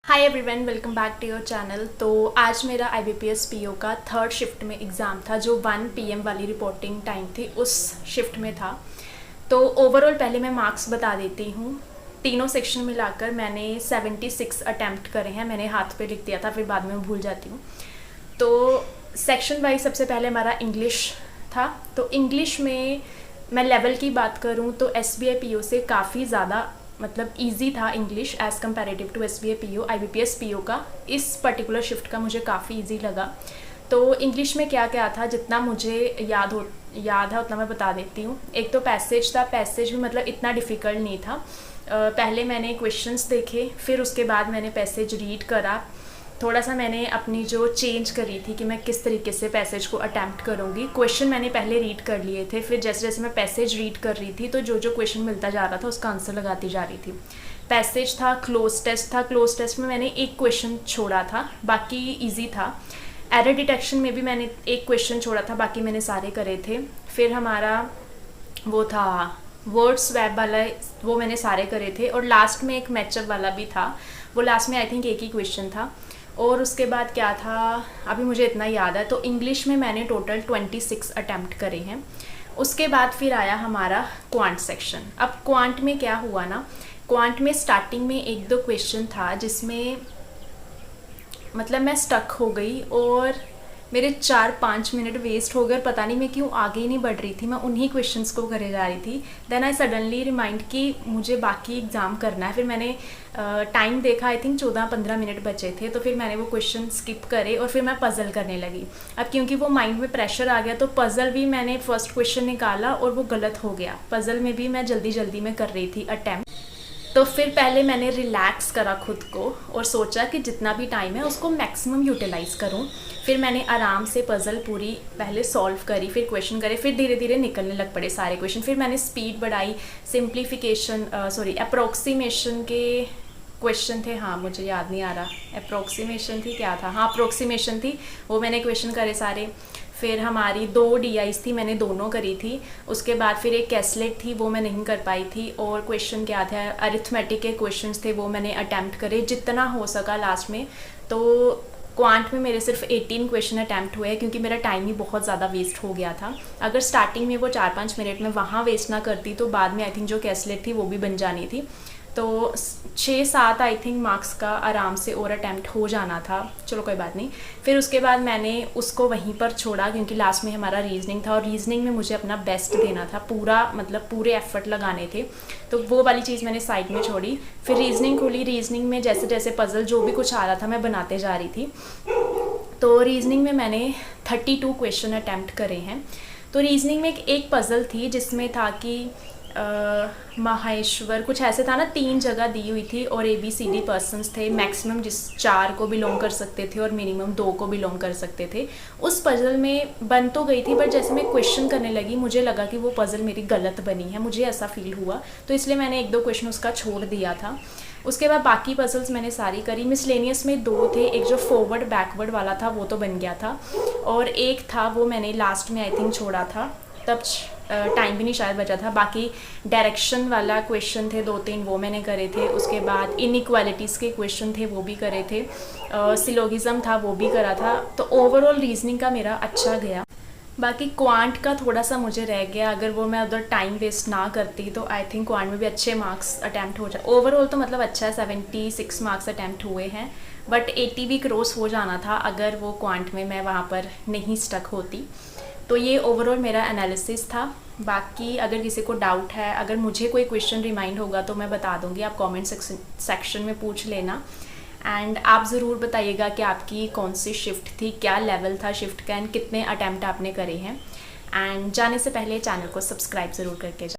Hi everyone, welcome back to your channel. तो आज मेरा IBPS PO का थर्ड शिफ्ट में एग्ज़ाम था, जो 1 PM वाली रिपोर्टिंग टाइम थी उस शिफ्ट में था। तो ओवरऑल पहले मैं मार्क्स बता देती हूँ। तीनों सेक्शन मिलाकर मैंने 76 अटैम्प्ट करे हैं। मैंने हाथ पे लिख दिया था, फिर बाद में भूल जाती हूँ। तो सेक्शन वाइज सबसे पहले हमारा इंग्लिश था। तो इंग्लिश में मैं लेवल की बात करूँ तो SBI PO से काफ़ी ज़्यादा मतलब इजी था English as comparative to SBI PO। IBPS PO का इस पर्टिकुलर शिफ्ट का मुझे काफ़ी इजी लगा। तो इंग्लिश में क्या क्या था, जितना मुझे याद है उतना मैं बता देती हूँ। एक तो पैसेज था। पैसेज भी मतलब इतना डिफ़िकल्ट नहीं था। पहले मैंने क्वेश्चंस देखे, फिर उसके बाद मैंने पैसेज रीड करा। थोड़ा सा मैंने अपनी जो चेंज करी थी कि मैं किस तरीके से पैसेज को अटैम्प्ट करूँगी। क्वेश्चन मैंने पहले रीड कर लिए थे, फिर जैसे जैसे मैं पैसेज रीड कर रही थी तो जो जो क्वेश्चन मिलता जा रहा था उसका आंसर लगाती जा रही थी। पैसेज था, क्लोज टेस्ट था। क्लोज टेस्ट में मैंने एक क्वेश्चन छोड़ा था, बाकी ईजी था। एरर डिटेक्शन में भी मैंने एक क्वेश्चन छोड़ा था, बाकी मैंने सारे करे थे। फिर हमारा वो था वर्ड स्वैप वाला, वो मैंने सारे करे थे। और लास्ट में एक मैचअप वाला भी था, वो लास्ट में आई थिंक एक ही क्वेश्चन था। और उसके बाद क्या था, अभी मुझे इतना याद है। तो इंग्लिश में मैंने टोटल 26 अटैम्प्ट करे हैं। उसके बाद फिर आया हमारा क्वांट सेक्शन। अब क्वांट में क्या हुआ ना, क्वांट में स्टार्टिंग में एक दो क्वेश्चन था जिसमें मतलब मैं स्टक हो गई और मेरे 4-5 मिनट वेस्ट हो गए। पता नहीं मैं क्यों आगे ही नहीं बढ़ रही थी, मैं उन्हीं क्वेश्चंस को करे जा रही थी। देन आई सडनली रिमाइंड कि मुझे बाकी एग्ज़ाम करना है। फिर मैंने टाइम देखा, आई थिंक 14-15 मिनट बचे थे, तो फिर मैंने वो क्वेश्चन स्किप करे और फिर मैं पज़ल करने लगी। अब क्योंकि वो माइंड में प्रेशर आ गया तो पज़ल भी मैंने फर्स्ट क्वेश्चन निकाला और वो गलत हो गया। पज़ल में भी मैं जल्दी जल्दी में कर रही थी अटैम्प्ट। तो फिर पहले मैंने रिलैक्स करा खुद को और सोचा कि जितना भी टाइम है उसको मैक्सिमम यूटिलाइज़ करूं। फिर मैंने आराम से पज़ल पूरी पहले सॉल्व करी, फिर क्वेश्चन करे, फिर धीरे धीरे निकलने लग पड़े सारे क्वेश्चन। फिर मैंने स्पीड बढ़ाई। अप्रोक्सीमेशन के क्वेश्चन थे, हाँ मुझे याद नहीं आ रहा अप्रोक्सीमेशन थी क्या था, हाँ अप्रोक्सीमेशन थी, वो मैंने क्वेश्चन करे सारे। फिर हमारी 2 DIs थी, मैंने दोनों करी थी। उसके बाद फिर एक कैसलेट थी, वो मैं नहीं कर पाई थी। और क्वेश्चन क्या था, अरिथमेटिक के क्वेश्चंस थे, वो मैंने अटैम्प्ट करे जितना हो सका लास्ट में। तो क्वांट में मेरे सिर्फ 18 क्वेश्चन अटैम्प्ट हुए हैं, क्योंकि मेरा टाइम ही बहुत ज़्यादा वेस्ट हो गया था। अगर स्टार्टिंग में वो 4-5 मिनट में वहाँ वेस्ट ना करती तो बाद में आई थिंक जो कैसलेट थी वो भी बन जानी थी। तो 6-7 आई थिंक मार्क्स का आराम से और अटैम्प्ट हो जाना था। चलो कोई बात नहीं। फिर उसके बाद मैंने उसको वहीं पर छोड़ा, क्योंकि लास्ट में हमारा रीजनिंग था और रीजनिंग में मुझे अपना बेस्ट देना था, पूरा मतलब पूरे एफर्ट लगाने थे। तो वो वाली चीज़ मैंने साइड में छोड़ी। फिर रीजनिंग खुली। रीजनिंग में जैसे जैसे पज़ल जो भी कुछ आ रहा था मैं बनाते जा रही थी। तो रीजनिंग में मैंने 32 क्वेश्चन अटैम्प्ट करे हैं। तो रीजनिंग में एक पज़ल थी जिसमें था कि माहेश्वर कुछ ऐसे था ना, 3 जगह दी हुई थी और ABCD पर्सन्स थे। मैक्सिमम 4 को बिलोंग कर सकते थे और मिनिमम 2 को बिलोंग कर सकते थे। उस पज़ल में बन तो गई थी, बट जैसे मैं क्वेश्चन करने लगी मुझे लगा कि वो पज़ल मेरी गलत बनी है, मुझे ऐसा फील हुआ। तो इसलिए मैंने 1-2 क्वेश्चन उसका छोड़ दिया था। उसके बाद बाकी पज़ल्स मैंने सारी करी। मिसलेनियस में 2 थे, एक जो फॉरवर्ड बैकवर्ड वाला था वो तो बन गया था, और एक था वो मैंने लास्ट में आई थिंक छोड़ा था, तब टाइम भी नहीं शायद बचा था। बाकी डायरेक्शन वाला क्वेश्चन थे 2-3, वो मैंने करे थे। उसके बाद इनइक्वालिटीज़ के क्वेश्चन थे, वो भी करे थे। सिलोगिज्म था, वो भी करा था। तो ओवरऑल रीजनिंग का मेरा अच्छा गया। बाकी क्वांट का थोड़ा सा मुझे रह गया, अगर वो मैं उधर टाइम वेस्ट ना करती तो आई थिंक क्वांट में भी अच्छे मार्क्स अटैम्प्ट हो जाए। ओवरऑल तो मतलब अच्छा है, 76 मार्क्स अटैम्प्ट हुए हैं, बट 80 भी क्रॉस हो जाना था अगर वो क्वांट में मैं वहाँ पर नहीं स्टक होती। तो ये ओवरऑल मेरा एनालिसिस था। बाकी अगर किसी को डाउट है, अगर मुझे कोई क्वेश्चन रिमाइंड होगा तो मैं बता दूंगी, आप कमेंट सेक्शन में पूछ लेना। एंड आप ज़रूर बताइएगा कि आपकी कौन सी शिफ्ट थी, क्या लेवल था शिफ्ट का, एंड कितने अटैम्प्ट आपने करे हैं। एंड जाने से पहले चैनल को सब्सक्राइब ज़रूर करके